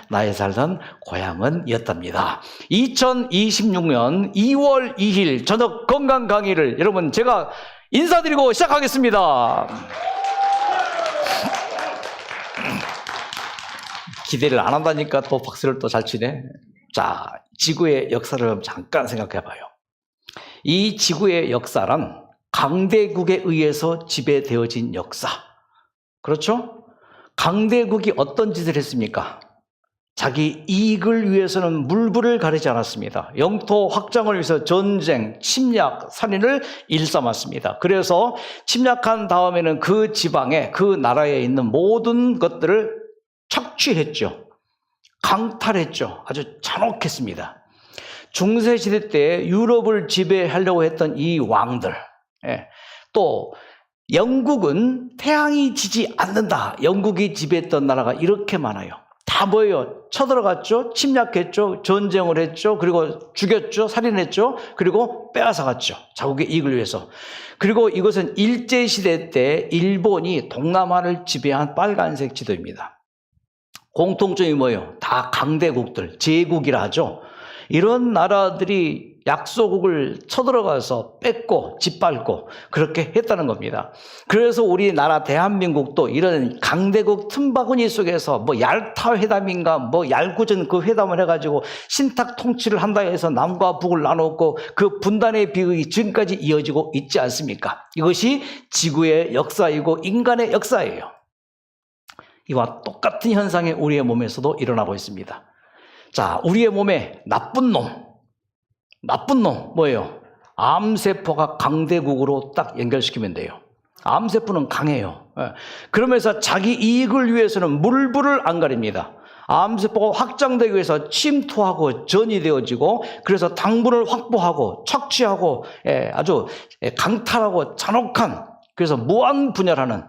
나의 살던 고향은이었답니다. 2026년 2월 2일 저녁 건강 강의를 여러분 제가 인사드리고 시작하겠습니다. 기대를 안 한다니까 또 박수를 또 잘 치네. 자, 지구의 역사를 잠깐 생각해 봐요. 이 지구의 역사란 강대국에 의해서 지배되어진 역사. 그렇죠? 강대국이 어떤 짓을 했습니까? 자기 이익을 위해서는 물불을 가리지 않았습니다. 영토 확장을 위해서 전쟁, 침략, 살인을 일삼았습니다. 그래서 침략한 다음에는 그 지방에, 그 나라에 있는 모든 것들을 착취했죠. 강탈했죠. 아주 잔혹했습니다. 중세시대 때 유럽을 지배하려고 했던 이 왕들, 또 영국은 태양이 지지 않는다. 영국이 지배했던 나라가 이렇게 많아요. 다 뭐예요? 쳐들어갔죠, 침략했죠, 전쟁을 했죠, 그리고 죽였죠, 살인했죠, 그리고 빼앗아갔죠. 자국의 이익을 위해서. 그리고 이것은 일제시대 때 일본이 동남아를 지배한 빨간색 지도입니다. 공통점이 뭐예요? 다 강대국들, 제국이라 하죠. 이런 나라들이 약소국을 쳐들어가서 뺏고 짓밟고 그렇게 했다는 겁니다. 그래서 우리나라 대한민국도 이런 강대국 틈바구니 속에서 뭐 얄타 회담인가 뭐 얄구전 그 회담을 해가지고 신탁 통치를 한다 해서 남과 북을 나눴고 그 분단의 비극이 지금까지 이어지고 있지 않습니까? 이것이 지구의 역사이고 인간의 역사예요. 이와 똑같은 현상이 우리의 몸에서도 일어나고 있습니다. 자, 우리의 몸에 나쁜 놈 뭐예요? 암세포가 강대국으로 딱 연결시키면 돼요. 암세포는 강해요. 그러면서 자기 이익을 위해서는 물불을 안 가립니다. 암세포가 확장되기 위해서 침투하고 전이 되어지고 그래서 당분을 확보하고 착취하고 아주 강탈하고 잔혹한, 그래서 무한 분열하는,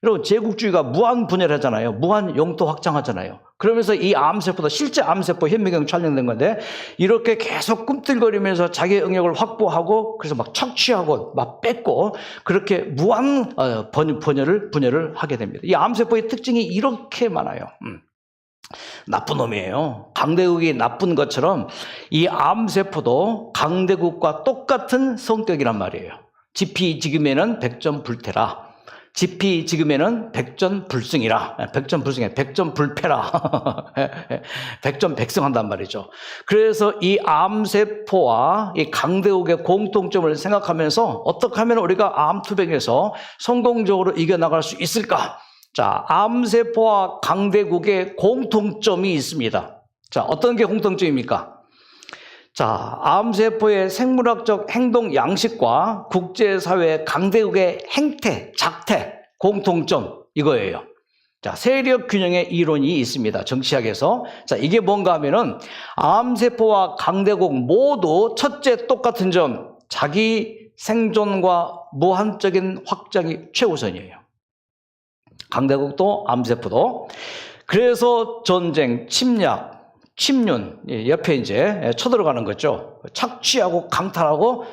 여러분 제국주의가 무한 분열하잖아요. 무한 영토 확장하잖아요. 그러면서 이 암세포도 실제 암세포 현미경 촬영된 건데 이렇게 계속 꿈틀거리면서 자기의 영역을 확보하고 그래서 막 착취하고 막 뺏고 그렇게 무한 분열을 하게 됩니다. 이 암세포의 특징이 이렇게 많아요. 나쁜 놈이에요. 강대국이 나쁜 것처럼 이 암세포도 강대국과 똑같은 성격이란 말이에요. 지피지금에는 백전불태라. 지피지금에는 백전불승이라. 백전불패라. 백전백승한단 말이죠. 그래서 이 암세포와 이 강대국의 공통점을 생각하면서 어떻게 하면 우리가 암투병에서 성공적으로 이겨나갈 수 있을까? 자, 암세포와 강대국의 공통점이 있습니다. 자, 어떤 게 공통점입니까? 자, 암세포의 생물학적 행동 양식과 국제사회 강대국의 행태, 작태, 공통점 이거예요. 자, 세력 균형의 이론이 있습니다. 정치학에서. 자, 이게 뭔가 하면은 암세포와 강대국 모두 첫째 똑같은 점, 자기 생존과 무한적인 확장이 최우선이에요. 강대국도 암세포도. 그래서 전쟁, 침략, 침륜, 옆에 이제 쳐들어가는 거죠. 착취하고 강탈하고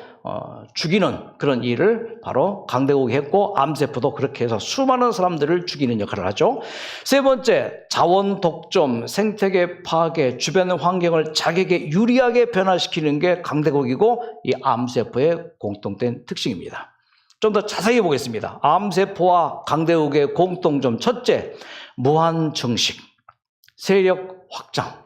죽이는 그런 일을 바로 강대국이 했고 암세포도 그렇게 해서 수많은 사람들을 죽이는 역할을 하죠. 세 번째, 자원 독점, 생태계 파괴, 주변 환경을 자기에게 유리하게 변화시키는 게 강대국이고 이 암세포의 공통된 특징입니다. 좀 더 자세히 보겠습니다. 암세포와 강대국의 공통점 첫째, 무한증식, 세력 확장.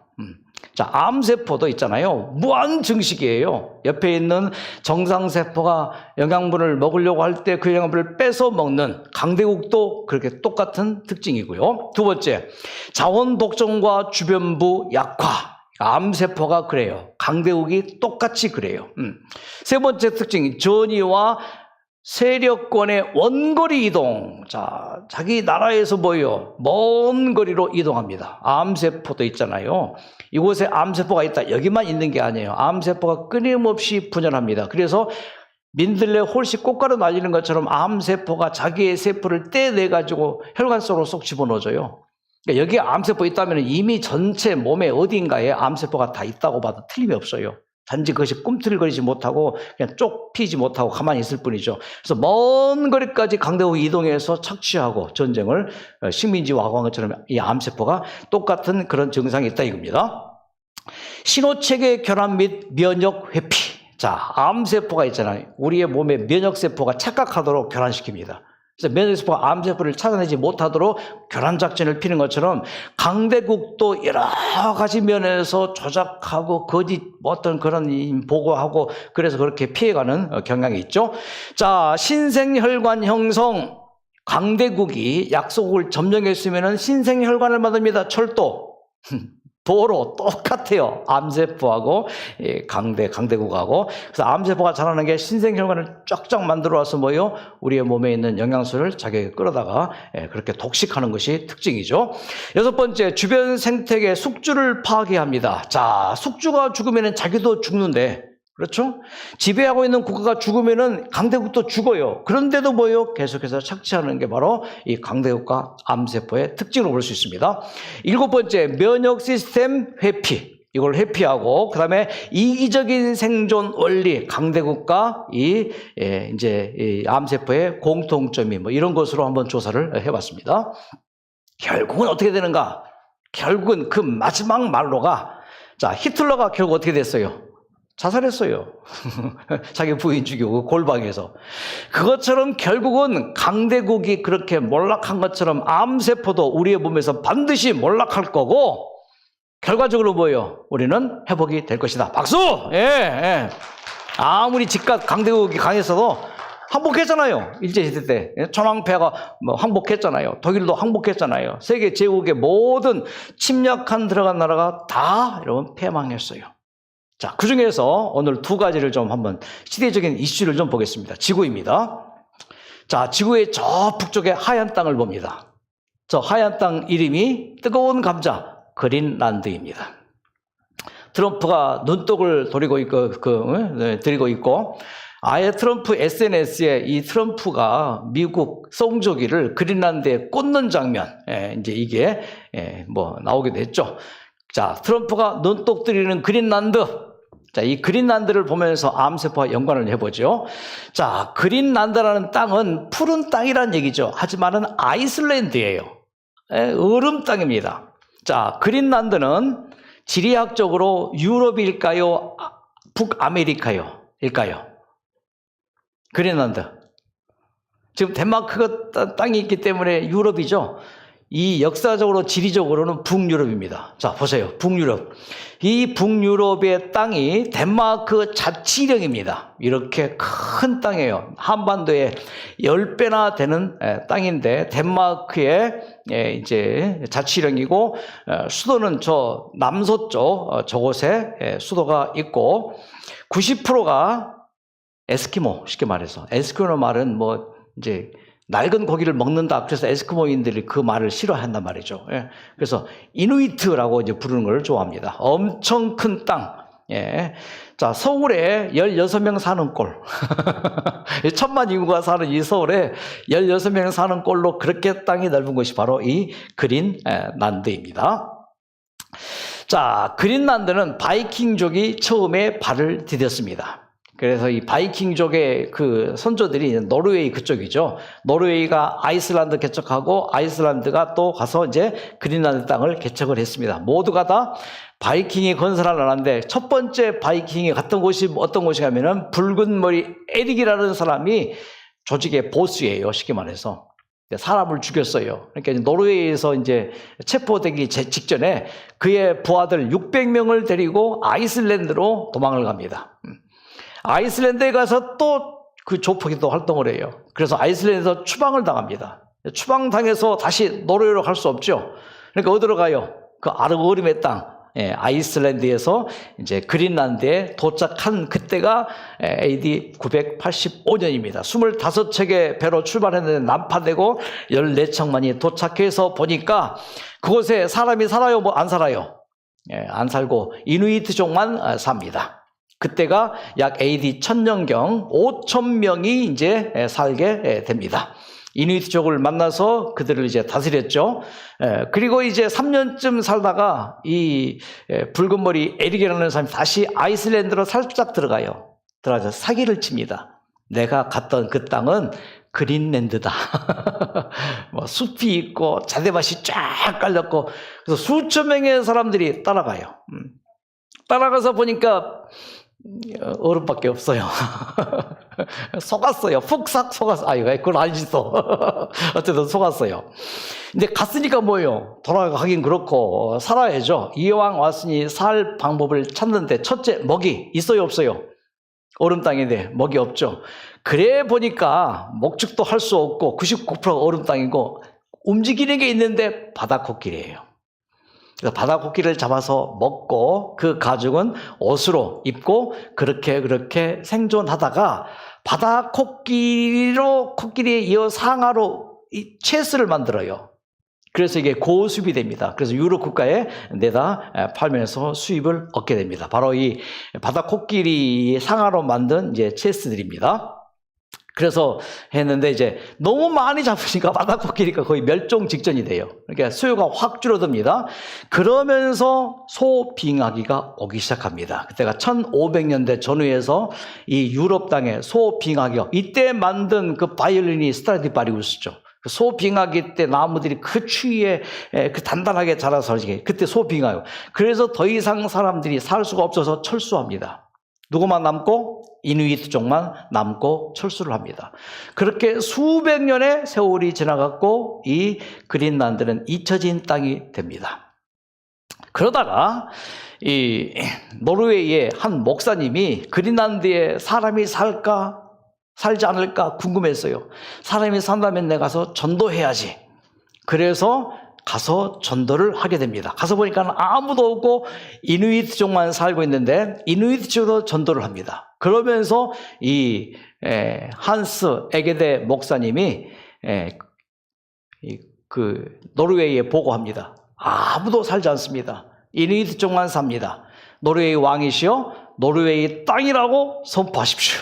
자, 암세포도 있잖아요. 무한증식이에요. 옆에 있는 정상세포가 영양분을 먹으려고 할 때 그 영양분을 뺏어 먹는 강대국도 그렇게 똑같은 특징이고요. 두 번째, 자원 독점과 주변부 약화. 암세포가 그래요. 강대국이 똑같이 그래요. 세 번째 특징이 전이와 세력권의 원거리 이동. 자, 자기 나라에서 뭐예요? 먼 거리로 이동합니다. 암세포도 있잖아요. 이곳에 암세포가 있다. 여기만 있는 게 아니에요. 암세포가 끊임없이 분열합니다. 그래서 민들레 홀씨 꽃가루 날리는 것처럼 암세포가 자기의 세포를 떼내가지고 혈관 속으로 쏙 집어넣어줘요. 그러니까 여기에 암세포 있다면 이미 전체 몸의 어딘가에 암세포가 다 있다고 봐도 틀림이 없어요. 단지 그것이 꿈틀거리지 못하고 그냥 쪽 피지 못하고 가만히 있을 뿐이죠. 그래서 먼 거리까지 강대국이 이동해서 착취하고 전쟁을 식민지 와고한 것처럼 이 암세포가 똑같은 그런 증상이 있다 이겁니다. 신호체계 결함 및 면역 회피. 자, 암세포가 있잖아요. 우리의 몸에 면역세포가 착각하도록 교란시킵니다. 그래서 면역세포가 암세포를 찾아내지 못하도록 교란작전을 피는 것처럼 강대국도 여러 가지 면에서 조작하고 거짓 어떤 그런 보고하고 그래서 그렇게 피해가는 경향이 있죠. 자, 신생혈관 형성. 강대국이 약소국을 점령했으면 신생혈관을 만듭니다. 철도. 도로 똑같아요. 암세포하고 강대국하고. 그래서 암세포가 자라는 게 신생혈관을 쫙쫙 만들어 와서 뭐요? 우리의 몸에 있는 영양소를 자기에게 끌어다가 그렇게 독식하는 것이 특징이죠. 여섯 번째, 주변 생태계 숙주를 파괴합니다. 자, 숙주가 죽으면 자기도 죽는데, 그렇죠? 지배하고 있는 국가가 죽으면은 강대국도 죽어요. 그런데도 뭐요? 계속해서 착취하는 게 바로 이 강대국과 암세포의 특징으로 볼 수 있습니다. 일곱 번째, 면역 시스템 회피. 이걸 회피하고, 그 다음에 이기적인 생존 원리, 강대국과 이 암세포의 공통점이 뭐 이런 것으로 한번 조사를 해봤습니다. 결국은 어떻게 되는가? 결국은 그 마지막 말로가, 자, 히틀러가 결국 어떻게 됐어요? 자살했어요. 자기 부인 죽이고 골방에서. 그것처럼 결국은 강대국이 그렇게 몰락한 것처럼 암세포도 우리의 몸에서 반드시 몰락할 거고 결과적으로 뭐예요? 우리는 회복이 될 것이다. 박수! 예. 아무리 집값 강대국이 강했어도 항복했잖아요. 일제시대 때. 천황폐하가 뭐 항복했잖아요. 독일도 항복했잖아요. 세계 제국의 모든 침략한 들어간 나라가 다 여러분 패망했어요. 자, 그 중에서 오늘 두 가지를 좀 한번 시대적인 이슈를 좀 보겠습니다. 지구입니다. 자, 지구의 저 북쪽에 하얀 땅을 봅니다. 저 하얀 땅 이름이 뜨거운 감자, 그린란드입니다. 트럼프가 눈독을 들이고 있고, 아예 트럼프 SNS에 이 트럼프가 미국 송조기를 그린란드에 꽂는 장면, 이제 이게 뭐 나오게 됐죠. 자, 트럼프가 눈독 들이는 그린란드. 자, 이 그린란드를 보면서 암세포와 연관을 해보죠. 자, 그린란드라는 땅은 푸른 땅이란 얘기죠. 하지만은 아이슬란드예요. 얼음 땅입니다. 자, 그린란드는 지리학적으로 유럽일까요? 북아메리카요? 일까요? 그린란드. 지금 덴마크가 땅이 있기 때문에 유럽이죠. 이 역사적으로 지리적으로는 북유럽입니다. 자, 보세요. 북유럽. 이 북유럽의 땅이 덴마크 자치령입니다. 이렇게 큰 땅이에요. 한반도의 10배나 되는 땅인데 덴마크의 이제 자치령이고 수도는 저 남서쪽 저곳에 수도가 있고 90%가 에스키모, 쉽게 말해서. 에스키모 말은 뭐 이제 낡은 고기를 먹는다. 그래서 에스키모인들이 그 말을 싫어한단 말이죠. 예. 그래서 이누이트라고 이제 부르는 걸 좋아합니다. 엄청 큰 땅. 예. 자, 서울에 16명 사는 꼴. 1000만 인구가 사는 이 서울에 16명 사는 꼴로 그렇게 땅이 넓은 것이 바로 이 그린란드입니다. 자, 그린란드는 바이킹족이 처음에 발을 디뎠습니다. 그래서 이 바이킹족의 그 선조들이 노르웨이 그쪽이죠. 노르웨이가 아이슬란드 개척하고 아이슬란드가 또 가서 이제 그린란드 땅을 개척을 했습니다. 모두가 다 바이킹이 건설한 나라인데 첫 번째 바이킹이 갔던 곳이 어떤 곳이냐면은 붉은 머리 에릭이라는 사람이 조직의 보스예요. 쉽게 말해서. 사람을 죽였어요. 그러니까 노르웨이에서 이제 체포되기 직전에 그의 부하들 600명을 데리고 아이슬란드로 도망을 갑니다. 아이슬란드에 가서 또 그 조폭이 또 활동을 해요. 그래서 아이슬란드에서 추방을 당합니다. 추방당해서 다시 노르웨이로 갈 수 없죠. 그러니까 어디로 가요? 그 얼음의 땅, 아이슬란드에서 이제 그린란드에 도착한 그때가 AD 985년입니다. 25척의 배로 출발했는데 난파되고 14척만이 도착해서 보니까 그곳에 사람이 살아요? 뭐 안 살아요? 안 살고 이누이트족만 삽니다. 그때가 약 AD 1000년경 5000명이 이제 살게 됩니다. 이누이트족을 만나서 그들을 이제 다스렸죠. 그리고 이제 3년쯤 살다가 이 붉은 머리 에릭이라는 사람이 다시 아이슬란드로 살짝 들어가서 사기를 칩니다. 내가 갔던 그 땅은 그린랜드다. 뭐 숲이 있고 자대밭이 쫙 깔렸고, 그래서 수천 명의 사람들이 따라가요. 따라가서 보니까 얼음밖에 없어요. 속았어요. 푹삭 속았어요. 아유, 그걸 알지 또. 어쨌든 속았어요. 근데 갔으니까 뭐예요? 돌아가긴 그렇고 살아야죠. 이왕 왔으니 살 방법을 찾는데, 첫째, 먹이 있어요, 없어요? 얼음 땅인데 먹이 없죠. 그래 보니까 목축도 할 수 없고 99%가 얼음 땅이고 움직이는 게 있는데 바다코끼리예요. 그래서 바다코끼리를 잡아서 먹고 그 가죽은 옷으로 입고 그렇게 생존하다가 코끼리에 이어 상하로 이 채스를 만들어요. 그래서 이게 고수입이 됩니다. 그래서 유럽 국가에 내다 팔면서 수입을 얻게 됩니다. 바로 이 바다코끼리 상하로 만든 이제 체스들입니다. 그래서 했는데 이제 너무 많이 잡으니까 바다코끼리가 거의 멸종 직전이 돼요. 그러니까 수요가 확 줄어듭니다. 그러면서 소빙하기가 오기 시작합니다. 그때가 1500년대 전후에서 이 유럽 땅에 소빙하기가, 이때 만든 그 바이올린이 스트라디바리우스죠. 소빙하기 때 나무들이 그 추위에 그 단단하게 자라서 그때 소빙하요. 그래서 더 이상 사람들이 살 수가 없어서 철수합니다. 누구만 남고? 이누이트족만 남고 철수를 합니다. 그렇게 수백 년의 세월이 지나갔고 이 그린란드는 잊혀진 땅이 됩니다. 그러다가 이 노르웨이의 한 목사님이 그린란드에 사람이 살지 않을까 궁금했어요. 사람이 산다면 내가 가서 전도해야지. 그래서 가서 전도를 하게 됩니다. 가서 보니까 아무도 없고 이누이트족만 살고 있는데 이누이트족도 전도를 합니다. 그러면서 이 한스 에게데 목사님이 그 노르웨이에 보고합니다. 아무도 살지 않습니다. 이누이트족만 삽니다. 노르웨이 왕이시여 노르웨이 땅이라고 선포하십시오.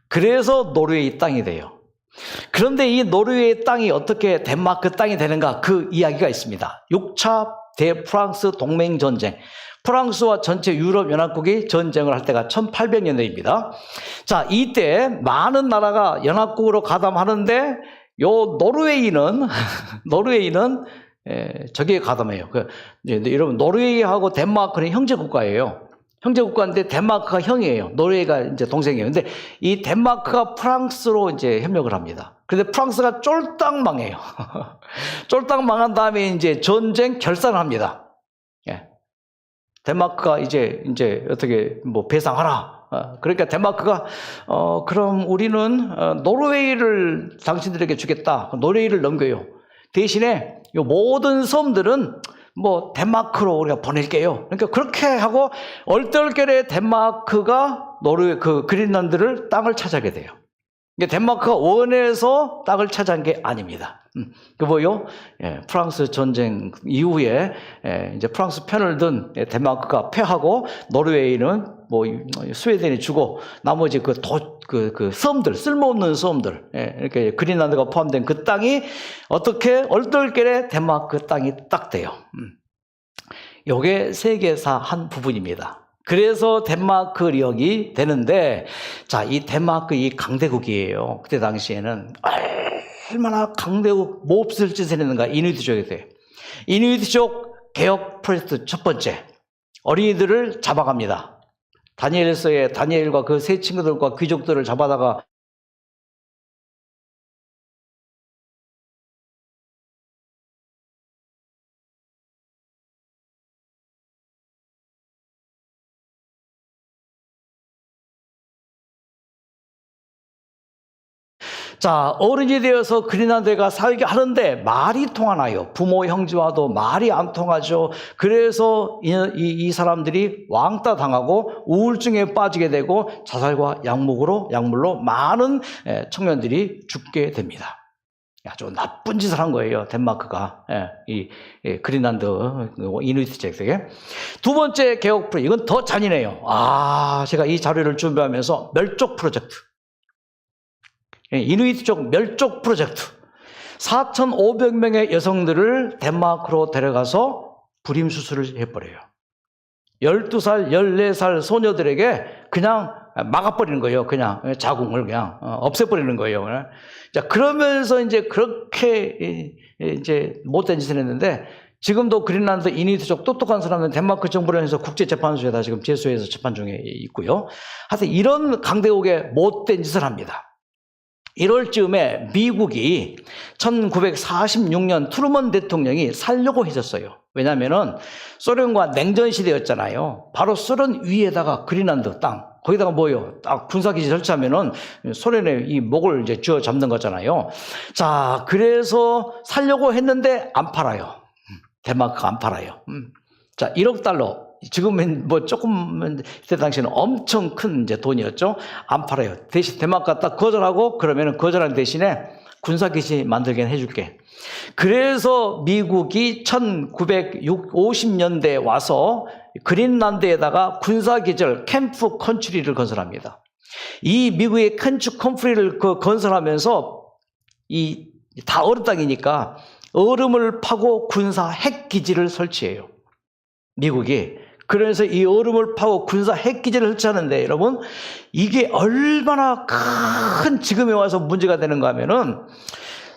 그래서 노르웨이 땅이 돼요. 그런데 이 노르웨이 땅이 어떻게 덴마크 땅이 되는가, 그 이야기가 있습니다. 6차 대프랑스 동맹전쟁, 프랑스와 전체 유럽 연합국이 전쟁을 할 때가 1800년대입니다. 자, 이때 많은 나라가 연합국으로 가담하는데 요 노르웨이는 저기에 가담해요. 여러분, 노르웨이하고 덴마크는 형제 국가예요. 형제 국가인데 덴마크가 형이에요. 노르웨이가 이제 동생이에요. 근데 이 덴마크가 프랑스로 이제 협력을 합니다. 근데 프랑스가 쫄딱 망해요. 쫄딱 망한 다음에 이제 전쟁 결산을 합니다. 예. 덴마크가 이제 어떻게 뭐 배상하라. 그러니까 덴마크가 그럼 우리는 노르웨이를 당신들에게 주겠다. 노르웨이를 넘겨요. 대신에 요 모든 섬들은 뭐 덴마크로 우리가 보낼게요. 그러니까 그렇게 하고 얼떨결에 덴마크가 노르웨이 그 그린란드를 땅을 차지하게 돼요. 그러니까 덴마크가 원해서 땅을 차지한 게 아닙니다. 그 뭐요? 프랑스 전쟁 이후에 이제 프랑스 편을 든 덴마크가 패하고 노르웨이는 뭐 스웨덴이 주고 나머지 그 섬들, 쓸모없는 섬들, 이렇게 그린란드가 포함된 그 땅이 어떻게 얼떨결에 덴마크 땅이 딱 돼요. 요게 세계사 한 부분입니다. 그래서 덴마크령이 되는데, 자, 이 덴마크 이 강대국이에요. 그때 당시에는 얼마나 강대국 몹쓸 짓을 했는가. 이누이트족에 대해. 이누이트족 개혁 프로젝트 첫 번째, 어린이들을 잡아갑니다. 다니엘서의 다니엘과 그 세 친구들과 귀족들을 잡아다가 자, 어른이 되어서 그린란드가 살게 하는데 말이 통하나요? 부모 형제와도 말이 안 통하죠. 그래서 이 사람들이 왕따 당하고 우울증에 빠지게 되고 자살과 약물로 많은 청년들이 죽게 됩니다. 아주 나쁜 짓을 한 거예요, 덴마크가. 이 그린란드 이누이트족에게. 두 번째 개혁 프로젝트, 이건 더 잔인해요. 제가 이 자료를 준비하면서 멸족 프로젝트, 이누이트족 멸족 프로젝트. 4,500명의 여성들을 덴마크로 데려가서 불임 수술을 해버려요. 12살, 14살 소녀들에게 그냥 막아버리는 거예요. 그냥 자궁을 그냥 없애버리는 거예요. 자, 그러면서 이제 그렇게 이제 못된 짓을 했는데, 지금도 그린란드 이니트족 똑똑한 사람은 덴마크 정부를 해서 국제재판소에다 지금 제소해서 재판 중에 있고요. 하여튼 이런 강대국의 못된 짓을 합니다. 1월 즈음에 미국이 1946년 트루먼 대통령이 살려고 해줬어요. 왜냐하면은 소련과 냉전 시대였잖아요. 바로 소련 위에다가 그린란드 땅, 거기다가 뭐요? 딱 군사기지 설치하면은 소련의 이 목을 이제 쥐어 잡는 거잖아요. 자, 그래서 살려고 했는데 안 팔아요. 덴마크가 안 팔아요. 자, 1억 달러. 지금은 뭐 조금, 그때 당시에는 엄청 큰 이제 돈이었죠. 안 팔아요. 대신 덴마크가 딱 거절하고, 그러면은 거절한 대신에 군사기지 만들게 해줄게. 그래서 미국이 1950년대에 와서 그린란드에다가 군사기지를 캠프 컨트리를 건설합니다. 이 미국의 캠프 컨트리를 건설하면서 다 얼음 땅이니까 얼음을 파고 군사 핵기지를 설치해요. 미국이. 그래서 이 얼음을 파고 군사 핵기지를 설치하는데, 여러분, 이게 얼마나 큰 지금에 와서 문제가 되는가 하면은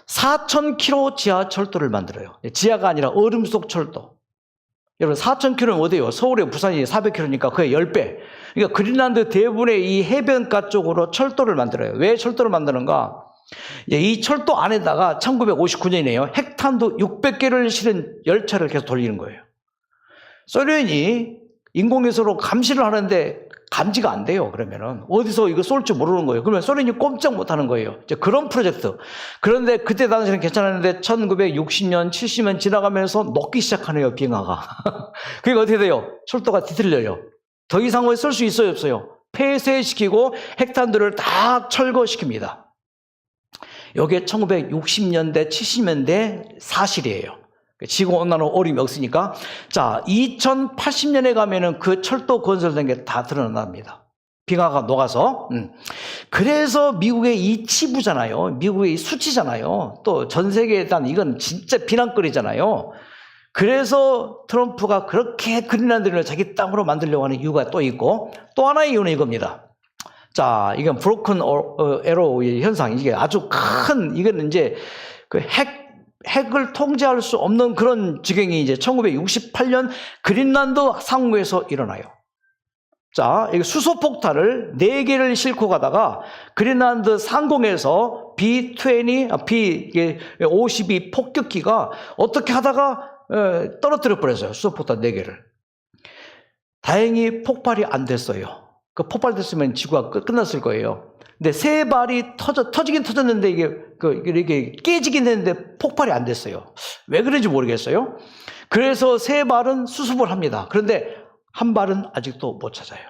4,000km 지하철도를 만들어요. 지하가 아니라 얼음 속 철도. 여러분, 4,000km는 어디예요? 서울에 부산이 400km니까 그의 10배. 그러니까 그린란드 대부분의 이 해변가 쪽으로 철도를 만들어요. 왜 철도를 만드는가? 이 철도 안에다가 1959년이네요. 핵탄두 600개를 실은 열차를 계속 돌리는 거예요. 소련이 인공위성으로 감시를 하는데 감지가 안 돼요. 그러면은 어디서 이거 쏠 줄 모르는 거예요. 그러면 소련이 꼼짝 못 하는 거예요. 이제 그런 프로젝트. 그런데 그때 당시에는 괜찮았는데 1960년, 70년 지나가면서 녹기 시작하네요, 빙하가. 그러니까 어떻게 돼요? 철도가 뒤틀려요. 더 이상을 쓸 수 있어요, 없어요? 폐쇄시키고 핵탄두를 다 철거시킵니다. 이게 1960년대, 70년대 사실이에요. 지구온난화 어림이 없으니까. 자, 2080년에 가면은 그 철도 건설된 게 다 드러납니다. 빙하가 녹아서. 그래서 미국의 이 치부잖아요. 미국의 이 수치잖아요. 또 전 세계에 대한 이건 진짜 비난거리잖아요. 그래서 트럼프가 그렇게 그린란드를 자기 땅으로 만들려고 하는 이유가 또 있고, 또 하나의 이유는 이겁니다. 자, 이건 브로큰 에로의 현상. 이게 아주 큰, 이건 이제 그 핵을 통제할 수 없는 그런 지경이 이제 1968년 그린란드 상공에서 일어나요. 자, 이 수소폭탄을 4개를 싣고 가다가 그린란드 상공에서 B-52 폭격기가 어떻게 하다가 떨어뜨려 버렸어요. 수소폭탄 4개를. 다행히 폭발이 안 됐어요. 그 폭발됐으면 지구가 끝났을 거예요. 근데 3발이 터지긴 터졌는데 이게 깨지긴 했는데 폭발이 안 됐어요. 왜 그런지 모르겠어요. 그래서 3발은 수습을 합니다. 그런데 한 발은 아직도 못 찾아요.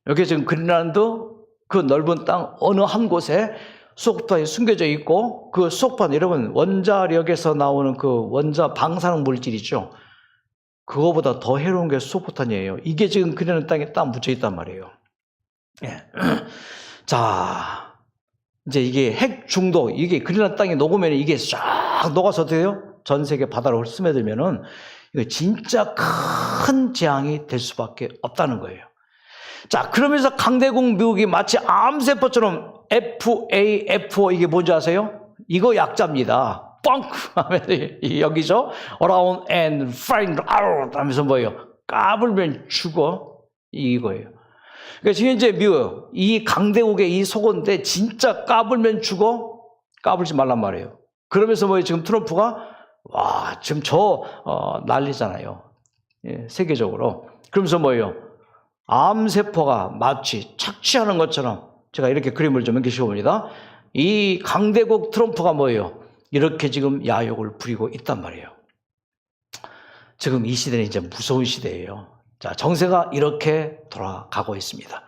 여기 지금 그린란드 그 넓은 땅 어느 한 곳에 수소폭탄이 숨겨져 있고, 그 수소폭탄, 여러분, 원자력에서 나오는 그 원자 방사능 물질이죠. 그거보다 더 해로운 게 수소폭탄이에요. 이게 지금 그린란드 땅에 딱 묻혀 있단 말이에요. 예. 자, 이제 이게 핵 중독, 이게 그린란드 땅에 녹으면 이게 쫙 녹아서 돼요. 전 세계 바다로 스며들면은 이거 진짜 큰 재앙이 될 수밖에 없다는 거예요. 자, 그러면서 강대국 미국이 마치 암세포처럼 FAFO, 이게 뭔지 아세요? 이거 약자입니다. 뻥크 하면 여기죠. Around and find out 하면서 뭐예요? 까불면 죽어. 이거예요. 그러니까 지금 이제 미국, 이 강대국의 이 속어인데 진짜 까불면 죽어? 까불지 말란 말이에요. 그러면서 뭐예요? 지금 트럼프가 와, 지금 난리잖아요. 예, 세계적으로. 그러면서 뭐예요? 암세포가 마치 착취하는 것처럼, 제가 이렇게 그림을 좀 그리시고 봅니다. 이 강대국 트럼프가 뭐예요? 이렇게 지금 야욕을 부리고 있단 말이에요. 지금 이 시대는 이제 무서운 시대예요. 자, 정세가 이렇게 돌아가고 있습니다.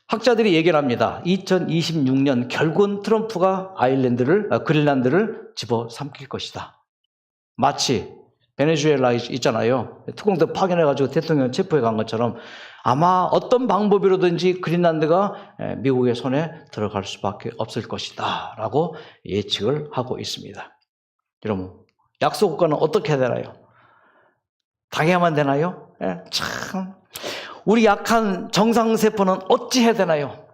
학자들이 얘기를 합니다. 2026년 결국은 트럼프가 그린란드를 집어삼킬 것이다. 마치 베네수엘라 있잖아요. 특공대 파견해가지고 대통령 체포해 간 것처럼 아마 어떤 방법으로든지 그린란드가 미국의 손에 들어갈 수밖에 없을 것이다 라고 예측을 하고 있습니다. 여러분, 약소국가는 어떻게 해야 되나요? 당해야만 되나요? 참, 우리 약한 정상세포는 어찌 해야 되나요?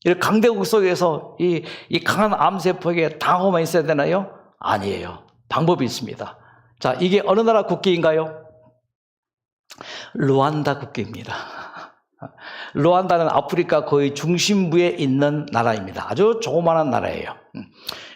이 강대국 속에서 이 강한 암세포에게 당하고만 있어야 되나요? 아니에요. 방법이 있습니다. 자, 이게 어느 나라 국기인가요? 루안다 국기입니다. 루안다는 아프리카 거의 중심부에 있는 나라입니다. 아주 조그마한 나라예요.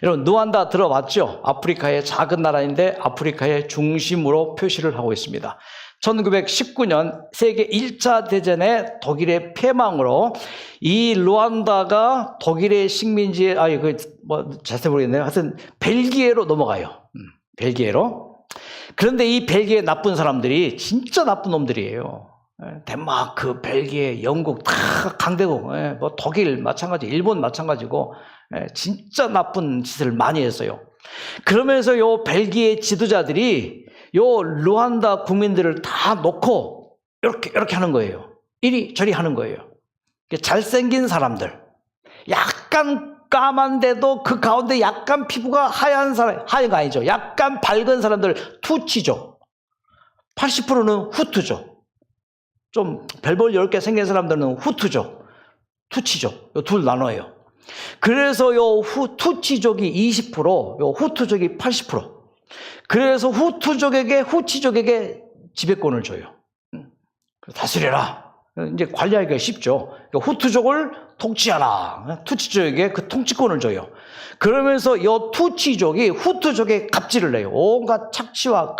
여러분, 루안다 들어봤죠? 아프리카의 작은 나라인데 아프리카의 중심으로 표시를 하고 있습니다. 1919년 세계 1차 대전의 독일의 패망으로 이 루안다가 독일의 식민지에, 자세히 모르겠네요. 하여튼 벨기에로 넘어가요. 벨기에로. 그런데 이 벨기에 나쁜 사람들이 진짜 나쁜 놈들이에요. 덴마크, 벨기에, 영국 다 강대국, 뭐 독일 마찬가지, 일본 마찬가지고 진짜 나쁜 짓을 많이 했어요. 그러면서 요 벨기에 지도자들이 요 루안다 국민들을 다 놓고 이렇게 하는 거예요. 이리저리 하는 거예요. 잘생긴 사람들, 약간 까만데도 그 가운데 약간 피부가 하얀 사람, 하얀 거 아니죠. 약간 밝은 사람들 투치족. 80%는 후투족. 좀 별볼 10개 생긴 사람들은 후투족, 투치족. 요 둘 나눠요. 그래서 요 투치족이 20%, 요 후투족이 80%. 그래서 후투족에게, 후치족에게 지배권을 줘요. 다스려라. 이제 관리하기가 쉽죠. 후투족을 통치하라. 투치족에게 그 통치권을 줘요. 그러면서 이 투치족이 후투족에 갑질을 내요. 온갖 착취와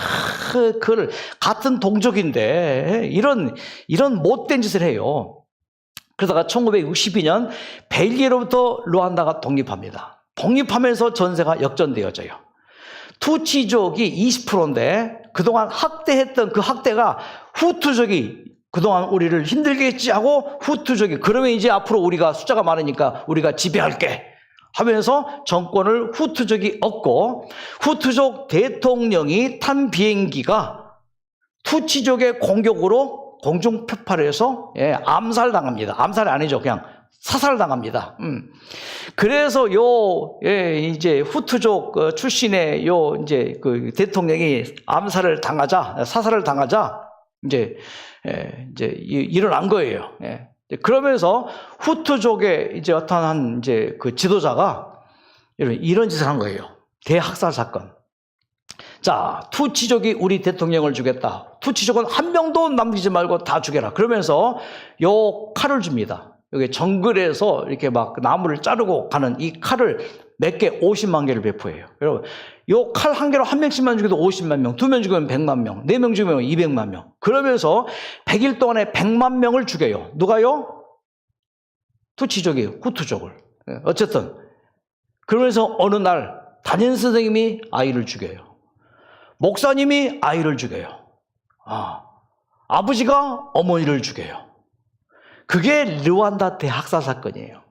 그걸 같은 동족인데 이런 못된 짓을 해요. 그러다가 1962년 벨기에로부터 루안다가 독립합니다. 독립하면서 전세가 역전되어져요. 투치족이 20%인데 그동안 학대했던 그 학대가 후투족이 그동안 우리를 힘들게 했지 하고 후투족이 그러면 이제 앞으로 우리가 숫자가 많으니까 우리가 지배할게 하면서 정권을 후투족이 얻고 후투족 대통령이 탄 비행기가 투치족의 공격으로 공중 폭발해서 암살당합니다. 암살이 아니죠. 그냥 사살당합니다. 그래서 이제 후투족 출신의 이제 그 대통령이 사살을 당하자 이제 일어난 거예요. 그러면서 후투족의 이제 어떠한 이제 그 지도자가 이런 짓을 한 거예요. 대학살 사건. 자, 투치족이 우리 대통령을 죽였다. 투치족은 한 명도 남기지 말고 다 죽여라. 그러면서 요 칼을 줍니다. 여기 정글에서 이렇게 막 나무를 자르고 가는 이 칼을 몇 개, 50만 개를 배포해요. 여러분, 요 칼 한 개로 한 명씩만 죽여도 50만 명, 2명 죽이면 100만 명, 4명 죽이면 200만 명. 그러면서 100일 동안에 100만 명을 죽여요. 누가요? 투치족이 후투족을. 어쨌든. 그러면서 어느 날 담임 선생님이 아이를 죽여요. 목사님이 아이를 죽여요. 아버지가 어머니를 죽여요. 그게 르완다 대학살 사건이에요.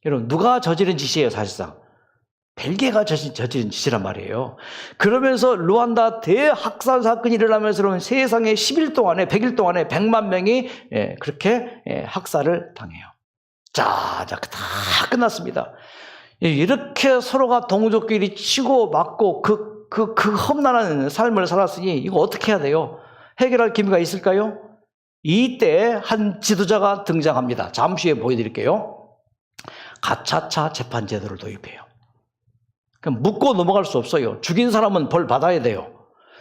여러분, 누가 저지른 짓이에요, 사실상? 벨기에가 저지른 짓이란 말이에요. 그러면서 르완다 대학살 사건이 일어나면서 세상에 10일 동안에, 100일 동안에 100만 명이 그렇게 학살을 당해요. 자, 다 끝났습니다. 이렇게 서로가 동족끼리 치고 맞고 그 험난한 삶을 살았으니 이거 어떻게 해야 돼요? 해결할 기미가 있을까요? 이때 한 지도자가 등장합니다. 잠시 후에 보여드릴게요. 가차차 재판제도를 도입해요. 그럼 묻고 넘어갈 수 없어요. 죽인 사람은 벌 받아야 돼요.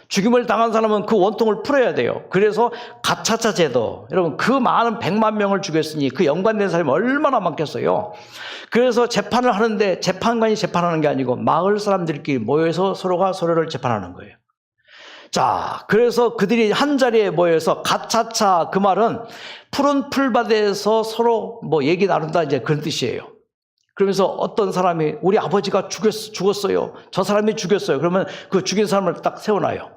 죽임을 당한 사람은 그 원통을 풀어야 돼요. 그래서 가차차 제도. 여러분, 그 많은 100만 명을 죽였으니 그 연관된 사람이 얼마나 많겠어요. 그래서 재판을 하는데 재판관이 재판하는 게 아니고 마을 사람들끼리 모여서 서로가 서로를 재판하는 거예요. 자, 그래서 그들이 한 자리에 모여서 가차차, 그 말은 푸른 풀밭에서 서로 뭐 얘기 나눈다, 이제 그런 뜻이에요. 그러면서 어떤 사람이 우리 아버지가 죽었어요. 저 사람이 죽였어요. 그러면 그 죽인 사람을 딱 세워놔요.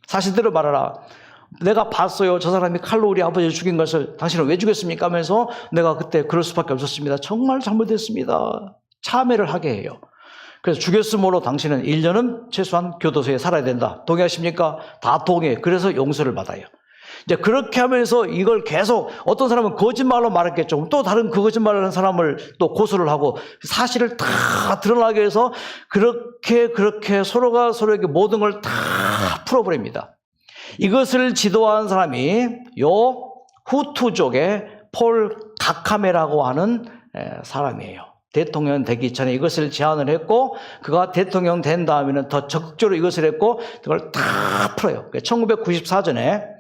사실대로 말하라. 내가 봤어요. 저 사람이 칼로 우리 아버지를 죽인 것을 당신은 왜 죽였습니까? 하면서 내가 그때 그럴 수밖에 없었습니다. 정말 잘못했습니다. 참회를 하게 해요. 그래서 죽였으므로 당신은 1년은 최소한 교도소에 살아야 된다. 동의하십니까? 다 동의해. 그래서 용서를 받아요. 이제 그렇게 하면서 이걸 계속 어떤 사람은 거짓말로 말했겠죠. 또 다른 그 거짓말을 하는 사람을 또 고소를 하고 사실을 다 드러나게 해서 그렇게 서로가 서로에게 모든 걸 다 풀어버립니다. 이것을 지도한 사람이 요 후투족의 폴 가카메라고 하는 사람이에요. 대통령 되기 전에 이것을 제안을 했고 그가 대통령 된 다음에는 더 적극적으로 이것을 했고 그걸 다 풀어요. 1994년에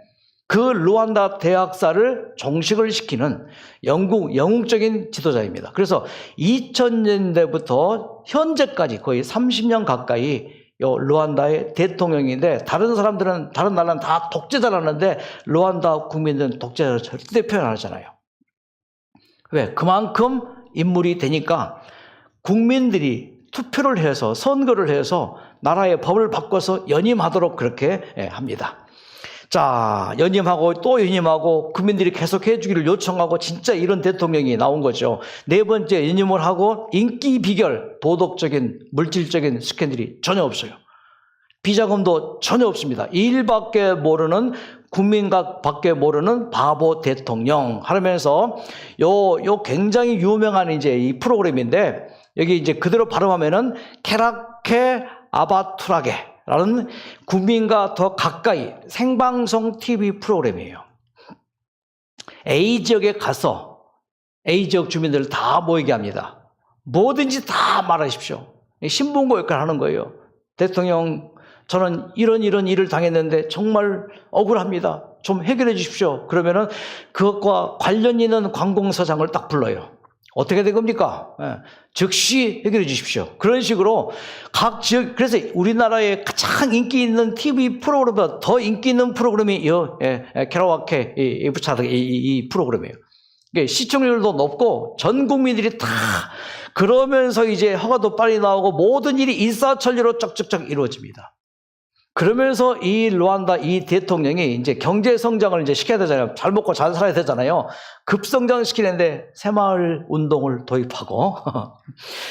그 루안다 대학살을 종식을 시키는 영웅적인 지도자입니다. 그래서 2000년대부터 현재까지 거의 30년 가까이 요 루안다의 대통령인데 다른 사람들은 다른 나라는 다 독재자라는데 루안다 국민들은 독재자를 절대 표현 안 하잖아요. 왜? 그만큼 인물이 되니까 국민들이 투표를 해서 선거를 해서 나라의 법을 바꿔서 연임하도록 그렇게 합니다. 자, 연임하고 또 연임하고 국민들이 계속 해주기를 요청하고 진짜 이런 대통령이 나온 거죠. 네 번째 연임을 하고 인기 비결, 도덕적인 물질적인 스캔들이 전혀 없어요. 비자금도 전혀 없습니다. 일밖에 모르는 국민밖에 모르는 바보 대통령 하면서 요 굉장히 유명한 이제 이 프로그램인데 여기 이제 그대로 발음하면은 케라케 아바투라게 라는 국민과 더 가까이 생방송 TV 프로그램이에요. A지역에 가서 A지역 주민들을 다 모이게 합니다. 뭐든지 다 말하십시오. 신분고 역할을 하는 거예요. 대통령, 저는 이런 일을 당했는데 정말 억울합니다. 좀 해결해 주십시오. 그러면은 그것과 관련 있는 관공서장을 딱 불러요. 어떻게 된 겁니까? 즉시 해결해 주십시오. 그런 식으로 각 지역, 그래서 우리나라에 가장 인기 있는 TV 프로그램보다 더 인기 있는 프로그램이 이 케라와케 이 프로그램이에요. 시청률도 높고 전 국민들이 다 그러면서 이제 허가도 빨리 나오고 모든 일이 일사천리로 쩍쩍쩍 이루어집니다. 그러면서 이 루안다 이 대통령이 이제 경제 성장을 이제 시켜야 되잖아요. 잘 먹고 잘 살아야 되잖아요. 급성장 시키는데 새마을 운동을 도입하고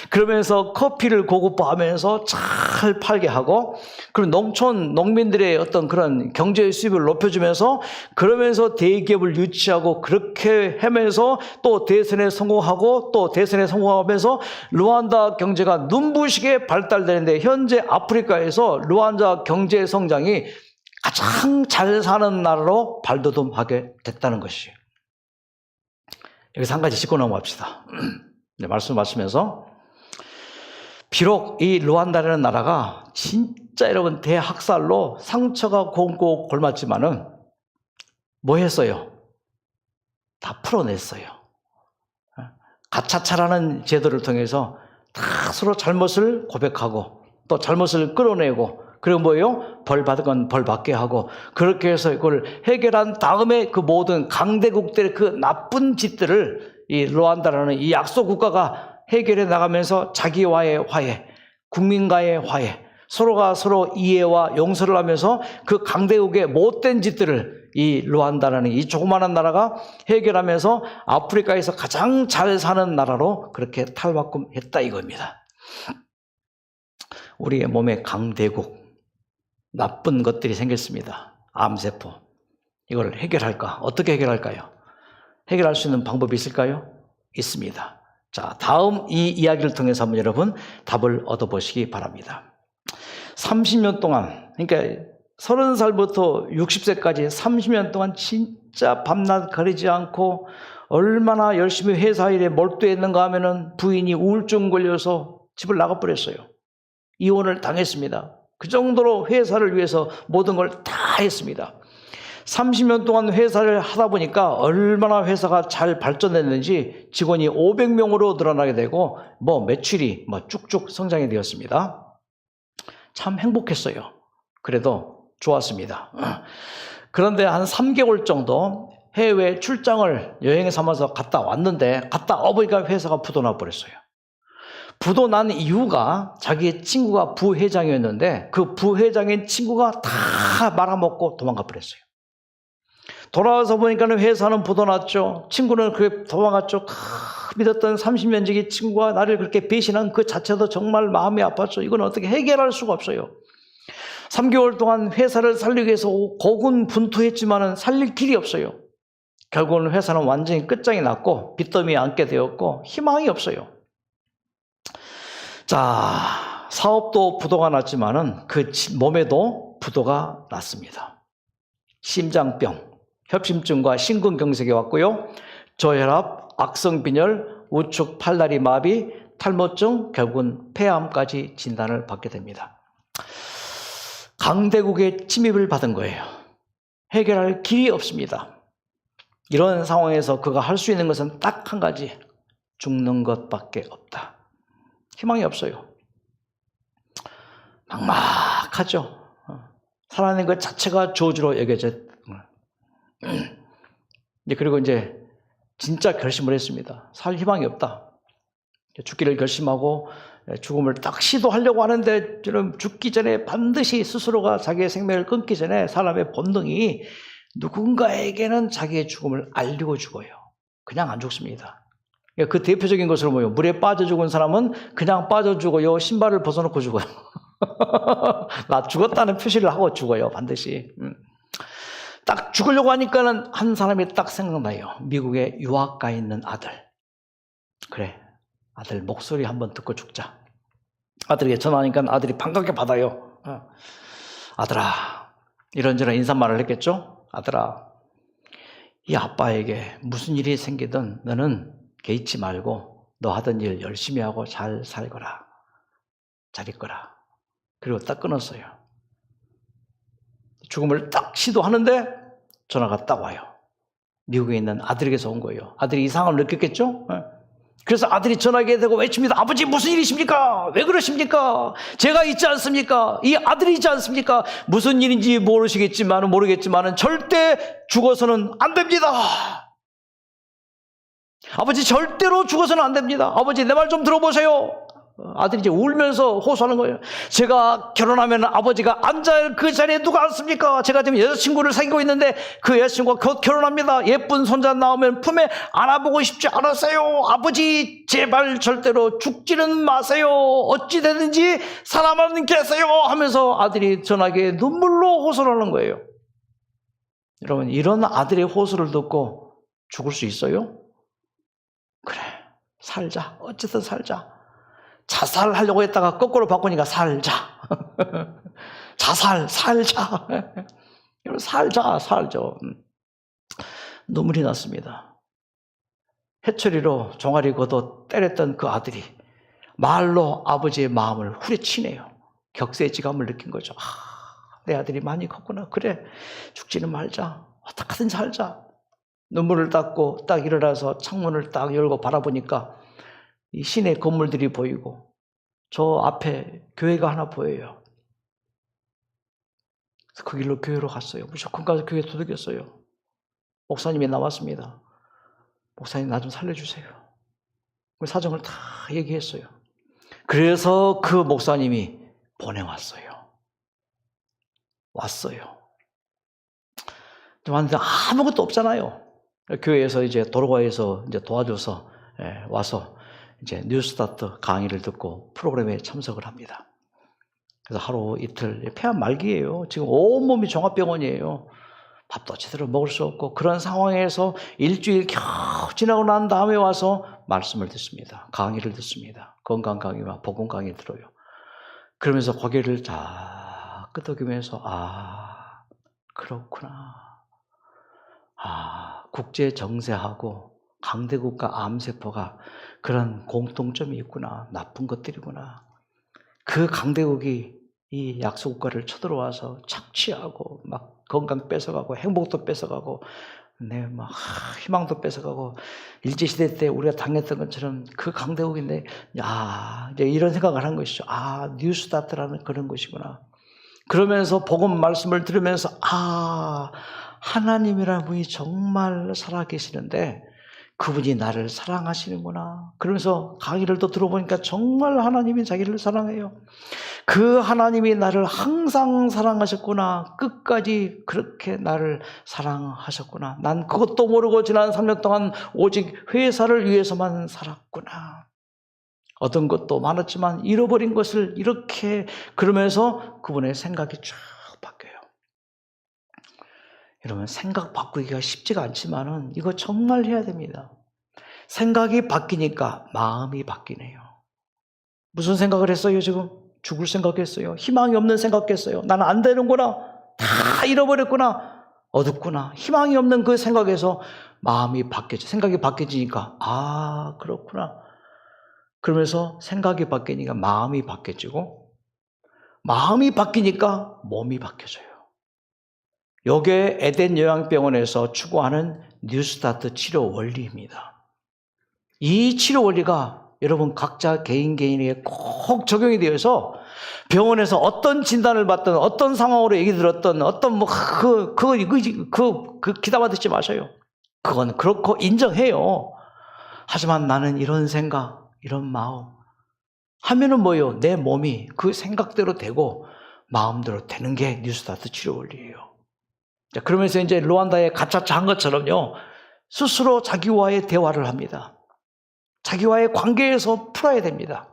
그러면서 커피를 고급화하면서 잘 팔게 하고 그리고 농민들의 어떤 그런 경제 수입을 높여주면서 그러면서 대기업을 유치하고 그렇게 하면서 또 대선에 성공하고 또 대선에 성공하면서 루안다 경제가 눈부시게 발달되는데 현재 아프리카에서 루안다 경제 성장이 가장 잘 사는 나라로 발돋움하게 됐다는 것이에요. 여기서 한 가지 짚고 넘어갑시다. 네, 말씀을 마치면서 비록 이 루안다라는 나라가 진짜 여러분 대학살로 상처가 곱고 골맞지만은 뭐 했어요? 다 풀어냈어요. 가차차라는 제도를 통해서 다 서로 잘못을 고백하고 또 잘못을 끌어내고 그리고 뭐예요? 벌 받은 건 벌 받게 하고 그렇게 해서 이걸 해결한 다음에 그 모든 강대국들의 그 나쁜 짓들을 이 루안다라는 이 약소 국가가 해결해 나가면서 자기와의 화해, 국민과의 화해, 서로가 서로 이해와 용서를 하면서 그 강대국의 못된 짓들을 이 루안다라는 이 조그마한 나라가 해결하면서 아프리카에서 가장 잘 사는 나라로 그렇게 탈바꿈했다 이겁니다. 우리의 몸에 강대국, 나쁜 것들이 생겼습니다. 암세포. 이걸 해결할까? 어떻게 해결할까요? 해결할 수 있는 방법이 있을까요? 있습니다. 자, 다음 이 이야기를 통해서 한번 여러분 답을 얻어보시기 바랍니다. 30년 동안, 그러니까 30살부터 60세까지 30년 동안 진짜 밤낮 가리지 않고 얼마나 열심히 회사 일에 몰두했는가 하면은 부인이 우울증 걸려서 집을 나가버렸어요. 이혼을 당했습니다. 그 정도로 회사를 위해서 모든 걸 다 했습니다. 30년 동안 회사를 하다 보니까 얼마나 회사가 잘 발전했는지 직원이 500명으로 늘어나게 되고 매출이 쭉쭉 성장이 되었습니다. 참 행복했어요. 그래도 좋았습니다. 그런데 한 3개월 정도 해외 출장을 여행 삼아서 갔다 왔는데 갔다 와보니까 회사가 부도나 버렸어요. 부도 난 이유가 자기의 친구가 부회장이었는데 그 부회장인 친구가 다 말아먹고 도망가 버렸어요. 돌아와서 보니까는 회사는 부도났죠. 친구는 그렇게 도망갔죠. 믿었던 30년 지기 친구가 나를 그렇게 배신한 그 자체도 정말 마음이 아팠죠. 이건 어떻게 해결할 수가 없어요. 3개월 동안 회사를 살리기 위해서 고군분투했지만은 살릴 길이 없어요. 결국은 회사는 완전히 끝장이 났고 빚더미에 앉게 되었고 희망이 없어요. 자, 사업도 부도가 났지만은 그 몸에도 부도가 났습니다. 심장병, 협심증과 심근경색이 왔고요. 저혈압, 악성빈혈, 우측 팔다리 마비, 탈모증, 결국은 폐암까지 진단을 받게 됩니다. 강대국의 침입을 받은 거예요. 해결할 길이 없습니다. 이런 상황에서 그가 할 수 있는 것은 딱 한 가지, 죽는 것밖에 없다. 희망이 없어요. 막막하죠. 살아내는 것 자체가 저주로 여겨져. 그리고 이제 진짜 결심을 했습니다. 살 희망이 없다. 죽기를 결심하고 죽음을 딱 시도하려고 하는데 죽기 전에 반드시 스스로가 자기의 생명을 끊기 전에 사람의 본능이 누군가에게는 자기의 죽음을 알리고 죽어요. 그냥 안 죽습니다. 그 대표적인 것으로 뭐예요? 물에 빠져 죽은 사람은 그냥 빠져 죽어요. 신발을 벗어놓고 죽어요. 나 죽었다는 표시를 하고 죽어요. 반드시. 딱 죽으려고 하니까는 한 사람이 딱 생각나요. 미국에 유학 가 있는 아들. 그래, 아들 목소리 한번 듣고 죽자. 아들에게 전화하니까 아들이 반갑게 받아요. 아들아, 이런저런 인사말을 했겠죠? 아들아, 이 아빠에게 무슨 일이 생기든 너는 개의치 말고 너 하던 일 열심히 하고 잘 살거라. 잘 있거라. 그리고 딱 끊었어요. 죽음을 딱 시도하는데 전화가 딱 와요. 미국에 있는 아들에게서 온 거예요. 아들이 이상함을 느꼈겠죠? 그래서 아들이 전화하게 되고 외칩니다. 아버지 무슨 일이십니까? 왜 그러십니까? 제가 있지 않습니까? 이 아들이 있지 않습니까? 무슨 일인지 모르겠지만 절대 죽어서는 안 됩니다. 아버지 절대로 죽어서는 안 됩니다. 아버지 내 말 좀 들어보세요. 아들이 이제 울면서 호소하는 거예요. 제가 결혼하면 아버지가 앉을 그 자리에 누가 앉습니까? 제가 지금 여자친구를 사귀고 있는데 그 여자친구가 곧 결혼합니다. 예쁜 손자 나오면 품에 안아보고 싶지 않으세요? 아버지 제발 절대로 죽지는 마세요. 어찌 되든지 살아만 계세요. 하면서 아들이 전화기에 눈물로 호소를 하는 거예요. 여러분, 이런 아들의 호소를 듣고 죽을 수 있어요? 그래, 살자. 어쨌든 살자. 자살하려고 했다가 거꾸로 바꾸니까 살자. 살자. 살죠. 눈물이 났습니다. 해초리로 종아리 걷어 때렸던 그 아들이 말로 아버지의 마음을 후려치네요. 격세지감을 느낀 거죠. 내 아들이 많이 컸구나. 그래, 죽지는 말자. 어떡하든 살자. 눈물을 닦고 딱 일어나서 창문을 딱 열고 바라보니까 이 시내 건물들이 보이고 저 앞에 교회가 하나 보여요. 그래서 그 길로 교회로 갔어요. 무조건 가서 교회에 도둑였어요. 목사님이 나왔습니다. 목사님 나 좀 살려주세요. 사정을 다 얘기했어요. 그래서 그 목사님이 보내왔어요. 왔어요. 왔는데 아무것도 없잖아요. 교회에서 이제 도로가에서 이제 도와줘서 와서 이제 뉴스타트 강의를 듣고 프로그램에 참석을 합니다. 그래서 하루 이틀 폐암 말기예요. 지금 온몸이 종합병원이에요. 밥도 제대로 먹을 수 없고 그런 상황에서 일주일 겨우 지나고 난 다음에 와서 말씀을 듣습니다. 강의를 듣습니다. 건강 강의와 복음 강의를 들어요. 그러면서 고개를 다 끄덕이면서 그렇구나. 국제 정세하고 강대국과 암세포가 그런 공통점이 있구나. 나쁜 것들이구나. 그 강대국이 이 약소국가를 쳐들어와서 착취하고 막 건강 뺏어가고 행복도 뺏어가고 막 희망도 뺏어가고 일제시대 때 우리가 당했던 것처럼 그 강대국인데 이제 이런 생각을 한 것이죠. 뉴스타트라는 그런 것이구나. 그러면서 복음 말씀을 들으면서 하나님이라는 분이 정말 살아계시는데 그분이 나를 사랑하시는구나. 그러면서 강의를 또 들어보니까 정말 하나님이 자기를 사랑해요. 그 하나님이 나를 항상 사랑하셨구나. 끝까지 그렇게 나를 사랑하셨구나. 난 그것도 모르고 지난 3년 동안 오직 회사를 위해서만 살았구나. 얻은 것도 많았지만 잃어버린 것을 이렇게 그러면서 그분의 생각이 쫙 바뀌어요. 여러분, 생각 바꾸기가 쉽지가 않지만은 이거 정말 해야 됩니다. 생각이 바뀌니까 마음이 바뀌네요. 무슨 생각을 했어요, 지금? 죽을 생각했어요. 희망이 없는 생각했어요. 나는 안 되는구나. 다 잃어버렸구나. 어둡구나. 희망이 없는 그 생각에서 마음이 바뀌죠. 생각이 바뀌지니까 아, 그렇구나. 그러면서 생각이 바뀌니까 마음이 바뀌어지고 마음이 바뀌니까 몸이 바뀌어져요. 이게 에덴 요양병원에서 추구하는 뉴스타트 치료 원리입니다. 이 치료 원리가 여러분 각자 개인에게 꼭 적용이 되어서 병원에서 어떤 진단을 받든 어떤 상황으로 얘기 들었든 어떤 기다려 듣지 마셔요. 그건 그렇고 인정해요. 하지만 나는 이런 생각, 이런 마음 하면은 뭐예요? 내 몸이 그 생각대로 되고 마음대로 되는 게 뉴스타트 치료 원리예요. 자, 그러면서 이제 루안다의 가짜차 한 것처럼요. 스스로 자기와의 대화를 합니다. 자기와의 관계에서 풀어야 됩니다.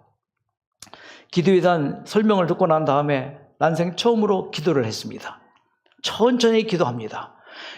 기도에 대한 설명을 듣고 난 다음에 난생 처음으로 기도를 했습니다. 천천히 기도합니다.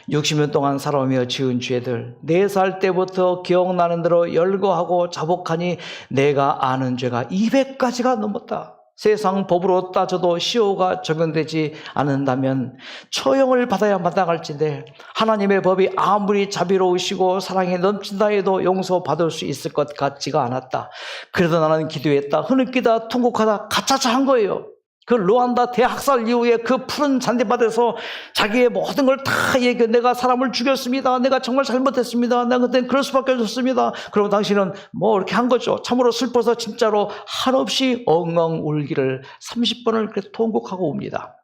60년 동안 살아오며 지은 죄들 4살 때부터 기억나는 대로 열거하고 자복하니 내가 아는 죄가 200가지가 넘었다. 세상 법으로 따져도 시효가 적용되지 않는다면 처형을 받아야 마땅할진데 하나님의 법이 아무리 자비로우시고 사랑이 넘친다 해도 용서받을 수 있을 것 같지가 않았다. 그래도 나는 기도했다. 흐느끼다 통곡하다 가짜차 한 거예요. 그 루안다 대학살 이후에 그 푸른 잔디밭에서 자기의 모든 걸 다 얘기해. 내가 사람을 죽였습니다. 내가 정말 잘못했습니다. 내가 그때는 그럴 수밖에 없었습니다. 그러고 당신은 뭐 이렇게 한 거죠. 참으로 슬퍼서 진짜로 한없이 엉엉 울기를 30번을 그렇게 통곡하고 옵니다.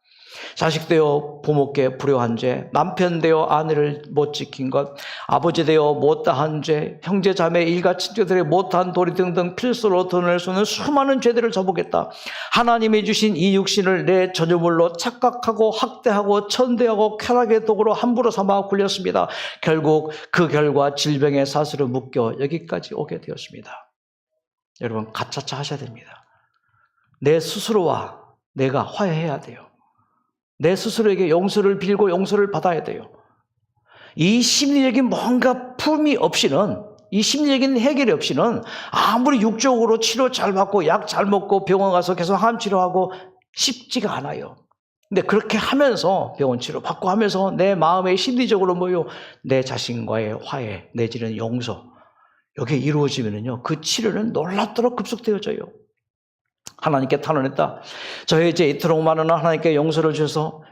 자식 되어 부모께 불효한 죄, 남편 되어 아내를 못 지킨 것, 아버지 되어 못다한 죄, 형제 자매 일가 친척들의 못한 도리 등등 필수로 드러낼 수 있는 수많은 죄들을 저보겠다. 하나님이 주신 이 육신을 내 전유물로 착각하고 학대하고 천대하고 쾌락의 도구로 함부로 삼아 굴렸습니다. 결국 그 결과 질병의 사슬을 묶여 여기까지 오게 되었습니다. 여러분 가짜차 하셔야 됩니다. 내 스스로와 내가 화해해야 돼요. 내 스스로에게 용서를 빌고 용서를 받아야 돼요. 이 심리적인 뭔가 품이 없이는, 이 심리적인 해결이 없이는 아무리 육적으로 치료 잘 받고 약 잘 먹고 병원 가서 계속 항암 치료하고 쉽지가 않아요. 근데 그렇게 하면서 병원 치료 받고 하면서 내 마음의 심리적으로 뭐요? 내 자신과의 화해 내지는 용서 이게 이루어지면은요 그 치료는 놀랍도록 급속되어져요. 하나님께 탄원했다. 저의 죄 이토록 많은 하나님께 용서해 주셔서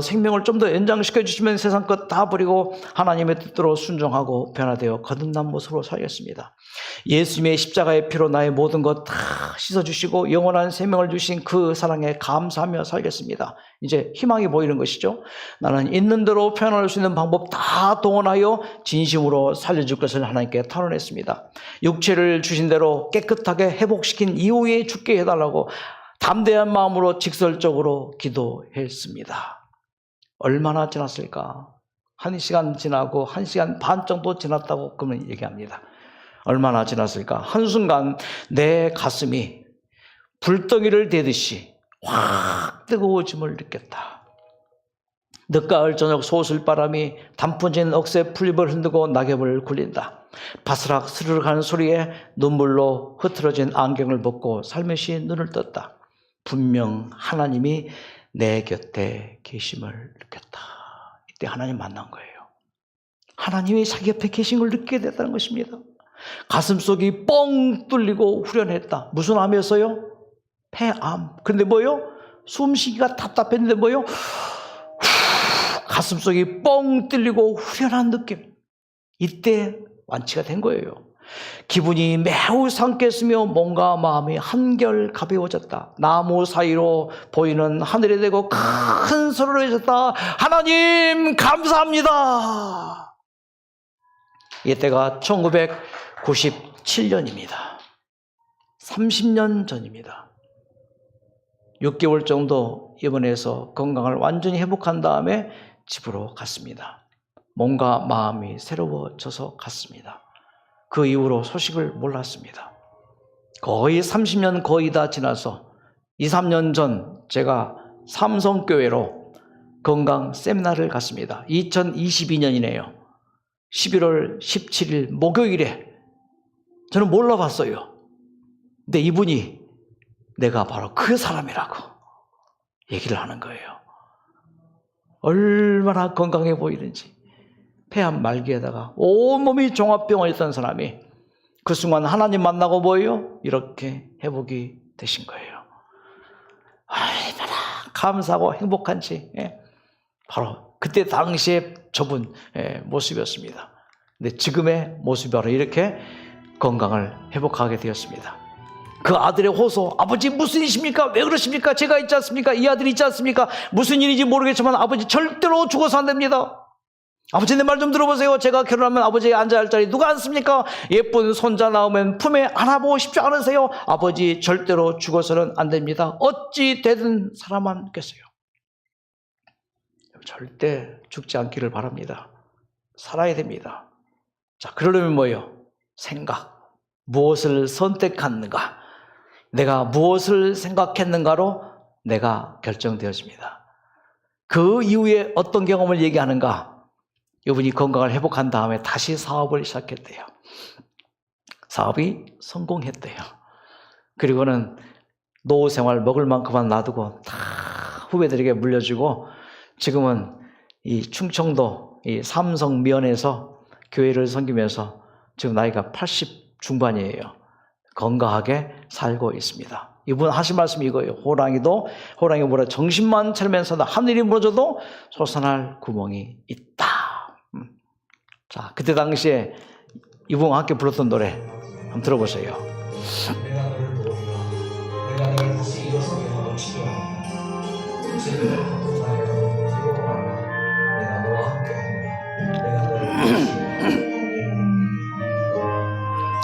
생명을 좀 더 연장시켜 주시면 세상 것 다 버리고 하나님의 뜻대로 순종하고 변화되어 거듭난 모습으로 살겠습니다. 예수님의 십자가의 피로 나의 모든 것 다 씻어주시고 영원한 생명을 주신 그 사랑에 감사하며 살겠습니다. 이제 희망이 보이는 것이죠. 나는 있는 대로 표현할 수 있는 방법 다 동원하여 진심으로 살려줄 것을 하나님께 탄원했습니다. 육체를 주신 대로 깨끗하게 회복시킨 이후에 죽게 해달라고 담대한 마음으로 직설적으로 기도했습니다. 얼마나 지났을까? 1시간 지나고 1시간 반 정도 지났다고 그러면 얘기합니다. 얼마나 지났을까? 한순간 내 가슴이 불덩이를 대듯이 확 뜨거워짐을 느꼈다. 늦가을 저녁 소슬바람이 단풍진 억새 풀잎을 흔들고 낙엽을 굴린다. 바스락 스르륵 하는 소리에 눈물로 흐트러진 안경을 벗고 살며시 눈을 떴다. 분명 하나님이 내 곁에 계심을 느꼈다. 이때 하나님 만난 거예요. 하나님이 자기 옆에 계신 걸 느끼게 됐다는 것입니다. 가슴속이 뻥 뚫리고 후련했다. 무슨 암이었어요? 폐암. 그런데 뭐요? 숨쉬기가 답답했는데 뭐요? 가슴속이 뻥 뚫리고 후련한 느낌. 이때 완치가 된 거예요. 기분이 매우 상쾌했으며 뭔가 마음이 한결 가벼워졌다. 나무 사이로 보이는 하늘에 대고 큰 소리로 외쳤다. 하나님 감사합니다. 이때가 1997년입니다. 30년 전입니다. 6개월 정도 입원해서 건강을 완전히 회복한 다음에 집으로 갔습니다. 몸과 마음이 새로워져서 갔습니다. 그 이후로 소식을 몰랐습니다. 거의 30년 거의 다 지나서 2, 3년 전 제가 삼성교회로 건강 세미나를 갔습니다. 2022년이네요. 11월 17일 목요일에 저는 몰라봤어요. 근데 이분이 내가 바로 그 사람이라고 얘기를 하는 거예요. 얼마나 건강해 보이는지. 폐암 말기에다가 온몸이 종합병원에 있던 사람이 그 순간 하나님 만나고 뭐예요? 이렇게 회복이 되신 거예요. 얼마나 감사하고 행복한지. 바로 그때 당시에 저분 모습이었습니다. 근데 지금의 모습이 바로 이렇게 건강을 회복하게 되었습니다. 그 아들의 호소, 아버지 무슨 일이십니까? 왜 그러십니까? 제가 있지 않습니까? 이 아들이 있지 않습니까? 무슨 일인지 모르겠지만 아버지 절대로 죽어서 안 됩니다. 아버지 내 말 좀 들어보세요. 제가 결혼하면 아버지 앉아야 할 자리 누가 앉습니까? 예쁜 손자 나오면 품에 안아보고 싶지 않으세요? 아버지 절대로 죽어서는 안 됩니다. 어찌 되든 살아만겠어요. 절대 죽지 않기를 바랍니다. 살아야 됩니다. 자, 그러려면 뭐예요? 생각. 무엇을 선택하는가? 내가 무엇을 생각했는가로 내가 결정되어집니다. 그 이후에 어떤 경험을 얘기하는가? 이분이 건강을 회복한 다음에 다시 사업을 시작했대요. 사업이 성공했대요. 그리고는 노후 생활 먹을 만큼만 놔두고 다 후배들에게 물려주고 지금은 이 충청도 이 삼성면에서 교회를 섬기면서 지금 나이가 80 중반이에요. 건강하게 살고 있습니다. 이분 하신 말씀이 이거예요. 호랑이 물어 정신만 차리면서도 하늘이 무너져도 솟아날 구멍이 있다. 자, 그때 당시에 이분과 함께 불렀던 노래 한번 들어보세요. 내가 너를 도우리라. 내가 너를 다시 일어서게 하고 치료하리라. 지금의 고통하여 두려워하라. 내가 너와 함께하리라. 내가 너를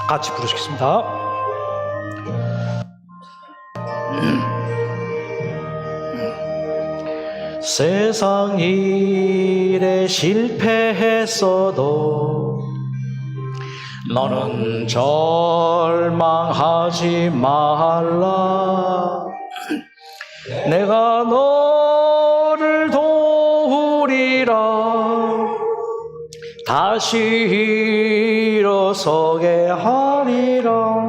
같이 부르시겠습니다. 세상 일에 실패했어도 너는 절망하지 말라. 내가 너를 도우리라. 다시 일어서게 하리라.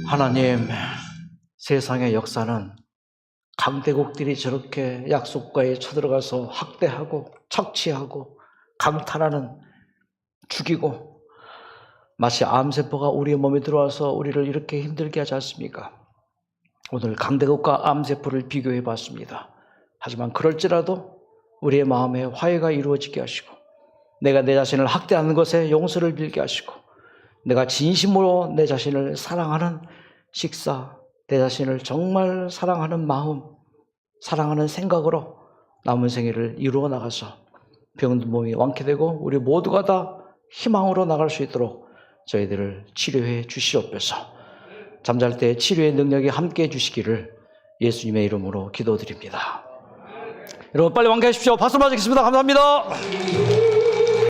하나님, 세상의 역사는 강대국들이 저렇게 약속과에 쳐들어가서 학대하고 착취하고 강탈하는, 죽이고 마치 암세포가 우리의 몸에 들어와서 우리를 이렇게 힘들게 하지 않습니까? 오늘 강대국과 암세포를 비교해 봤습니다. 하지만 그럴지라도 우리의 마음에 화해가 이루어지게 하시고 내가 내 자신을 학대하는 것에 용서를 빌게 하시고 내가 진심으로 내 자신을 사랑하는 식사, 내 자신을 정말 사랑하는 마음, 사랑하는 생각으로 남은 생애를 이루어 나가서 병든 몸이 완쾌되고 우리 모두가 다 희망으로 나갈 수 있도록 저희들을 치료해 주시옵소서. 잠잘 때 치료의 능력이 함께해 주시기를 예수님의 이름으로 기도드립니다. 여러분 빨리 완쾌하십시오. 박수 맞으겠습니다. 감사합니다.